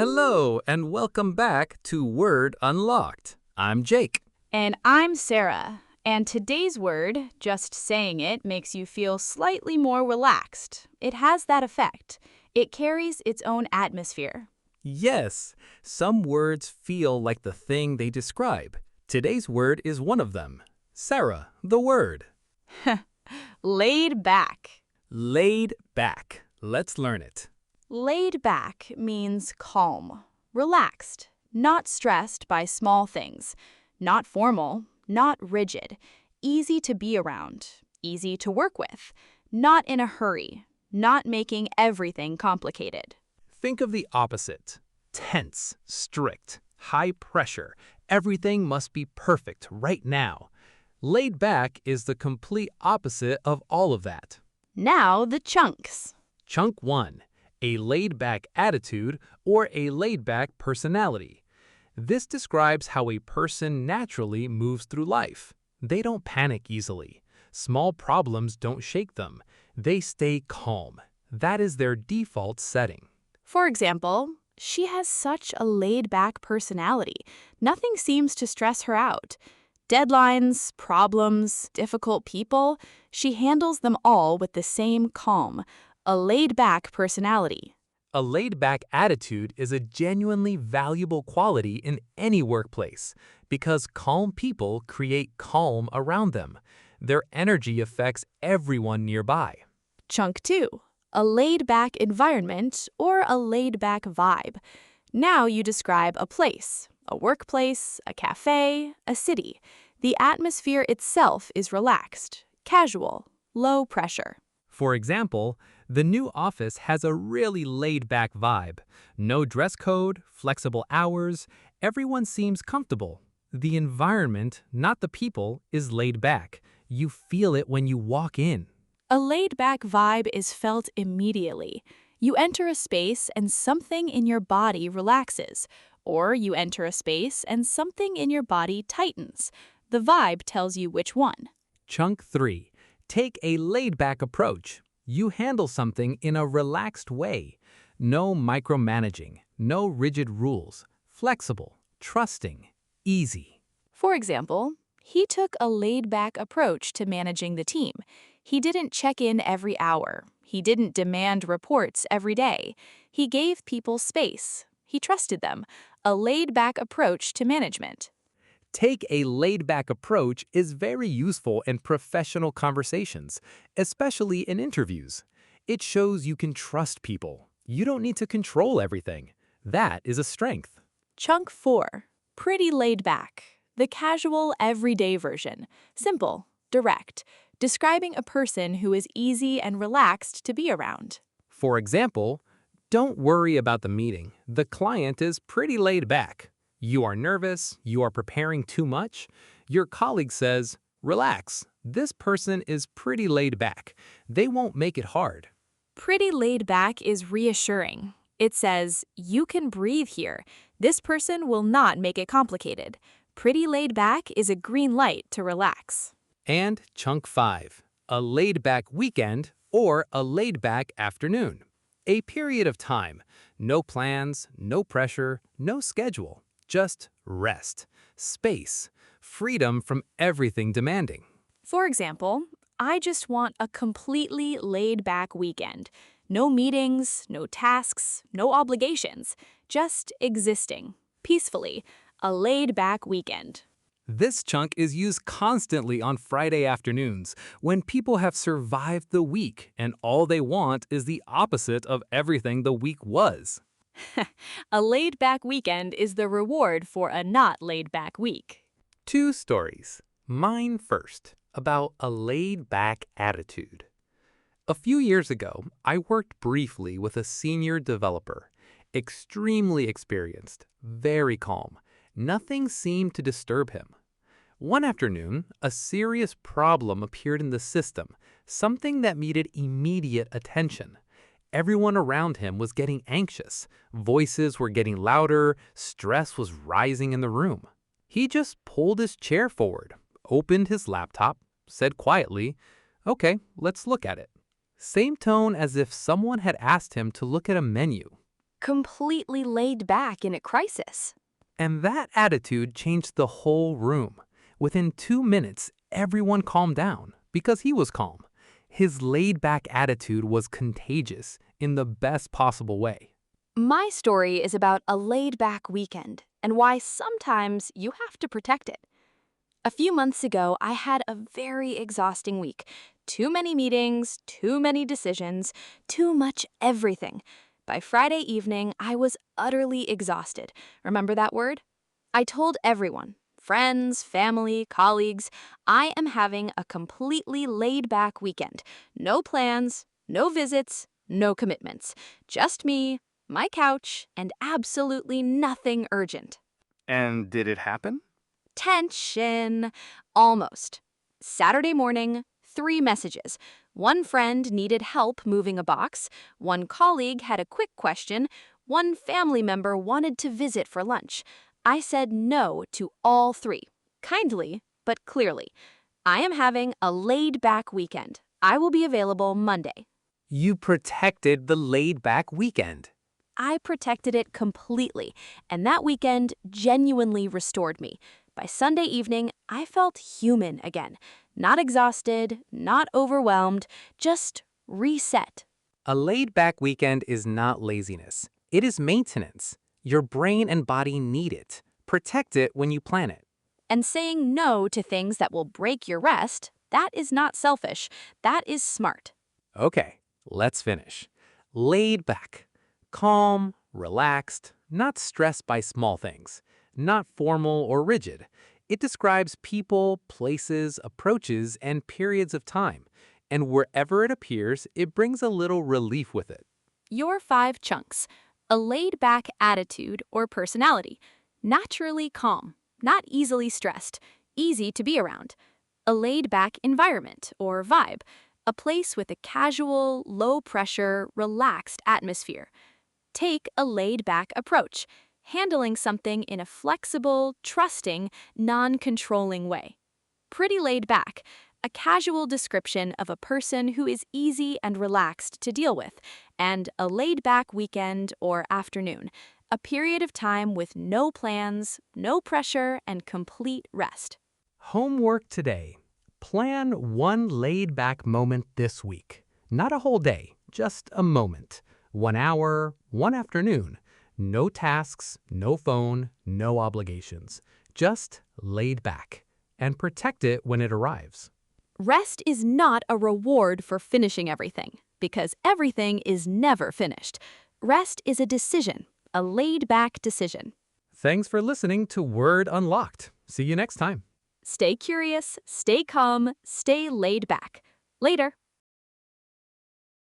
Hello, and welcome back to Word Unlocked. I'm Jake. And I'm Sarah. And today's word, just saying it, makes you feel slightly more relaxed. It has that effect. It carries its own atmosphere. Yes, some words feel like the thing they describe. Today's word is one of them. Sarah, the word. Laid back. Laid back. Let's learn it. Laid back means calm, relaxed, not stressed by small things, not formal, not rigid, easy to be around, easy to work with, not in a hurry, not making everything complicated. Think of the opposite. Tense, strict, high pressure. Everything must be perfect right now. Laid back is the complete opposite of all of that. Now the chunks. Chunk 1. A laid-back attitude or a laid-back personality. This describes how a person naturally moves through life. They don't panic easily. Small problems don't shake them. They stay calm. That is their default setting. For example, she has such a laid-back personality. Nothing seems to stress her out. Deadlines, problems, difficult people, she handles them all with the same calm. A laid-back personality. A laid-back attitude is a genuinely valuable quality in any workplace because calm people create calm around them. Their energy affects everyone nearby. Chunk 2. A laid-back environment or a laid-back vibe. Now you describe a place, a workplace, a cafe, a city. The atmosphere itself is relaxed, casual, low pressure. For example, the new office has a really laid-back vibe. No dress code, flexible hours, everyone seems comfortable. The environment, not the people, is laid back. You feel it when you walk in. A laid-back vibe is felt immediately. You enter a space and something in your body relaxes, or you enter a space and something in your body tightens. The vibe tells you which one. Chunk 3. Take a laid-back approach. You handle something in a relaxed way. No micromanaging, no rigid rules. Flexible, trusting, easy. For example, he took a laid-back approach to managing the team. He didn't check in every hour. He didn't demand reports every day. He gave people space. He trusted them. A laid-back approach to management. Take a laid-back approach is very useful in professional conversations, especially in interviews. It shows you can trust people. You don't need to control everything. That is a strength. Chunk 4. Pretty laid back. The casual, everyday version. Simple, direct. Describing a person who is easy and relaxed to be around. For example, don't worry about the meeting. The client is pretty laid back. You are nervous, you are preparing too much. Your colleague says, relax, this person is pretty laid back. They won't make it hard. Pretty laid back is reassuring. It says, you can breathe here. This person will not make it complicated. Pretty laid back is a green light to relax. And chunk 5, a laid back weekend or a laid back afternoon. A period of time, no plans, no pressure, no schedule. Just rest, space, freedom from everything demanding. For example, I just want a completely laid-back weekend. No meetings, no tasks, no obligations. Just existing, peacefully. A laid-back weekend. This chunk is used constantly on Friday afternoons when people have survived the week and all they want is the opposite of everything the week was. A laid-back weekend is the reward for a not laid-back week. 2 stories. Mine first, about a laid-back attitude. A few years ago, I worked briefly with a senior developer. Extremely experienced, very calm. Nothing seemed to disturb him. One afternoon, a serious problem appeared in the system, something that needed immediate attention. Everyone around him was getting anxious. Voices were getting louder. Stress was rising in the room. He just pulled his chair forward, opened his laptop, said quietly, "Okay, let's look at it." Same tone as if someone had asked him to look at a menu. completely laid back in a crisis. And that attitude changed the whole room. Within 2 minutes, everyone calmed down because he was calm. His laid-back attitude was contagious in the best possible way. My story is about a laid-back weekend and why sometimes you have to protect it. A few months ago, I had a very exhausting week. Too many meetings, too many decisions, too much everything. By Friday evening, I was utterly exhausted. Remember that word? I told everyone, friends, family, colleagues, I am having a completely laid-back weekend. No plans, no visits, no commitments. Just me, my couch, and absolutely nothing urgent. And did it happen? Tension. Almost. Saturday morning, 3 messages. One friend needed help moving a box. One colleague had a quick question. One family member wanted to visit for lunch. I said no to all 3. Kindly, but clearly. I am having a laid-back weekend. I will be available Monday. You protected the laid-back weekend. I protected it completely, and that weekend genuinely restored me. By Sunday evening, I felt human again. Not exhausted, not overwhelmed, just reset. A laid-back weekend is not laziness. It is maintenance. Your brain and body need it. Protect it when you plan it. And saying no to things that will break your rest, that is not selfish. That is smart. Okay, let's finish. Laid back. Calm, relaxed, not stressed by small things. Not formal or rigid. It describes people, places, approaches, and periods of time. And wherever it appears, it brings a little relief with it. Your 5 chunks. A laid-back attitude or personality. Naturally calm, not easily stressed, easy to be around. A laid-back environment or vibe. A place with a casual, low-pressure, relaxed atmosphere. Take a laid-back approach, handling something in a flexible, trusting, non-controlling way. Pretty laid back, a casual description of a person who is easy and relaxed to deal with, and a laid-back weekend or afternoon, a period of time with no plans, no pressure, and complete rest. Homework today. Plan one laid-back moment this week. Not a whole day, just a moment. 1 hour, 1 afternoon. No tasks, no phone, no obligations. Just laid back. And protect it when it arrives. Rest is not a reward for finishing everything, because everything is never finished. Rest is a decision, a laid-back decision. Thanks for listening to Word Unlocked. See you next time. Stay curious, stay calm, stay laid back. Later.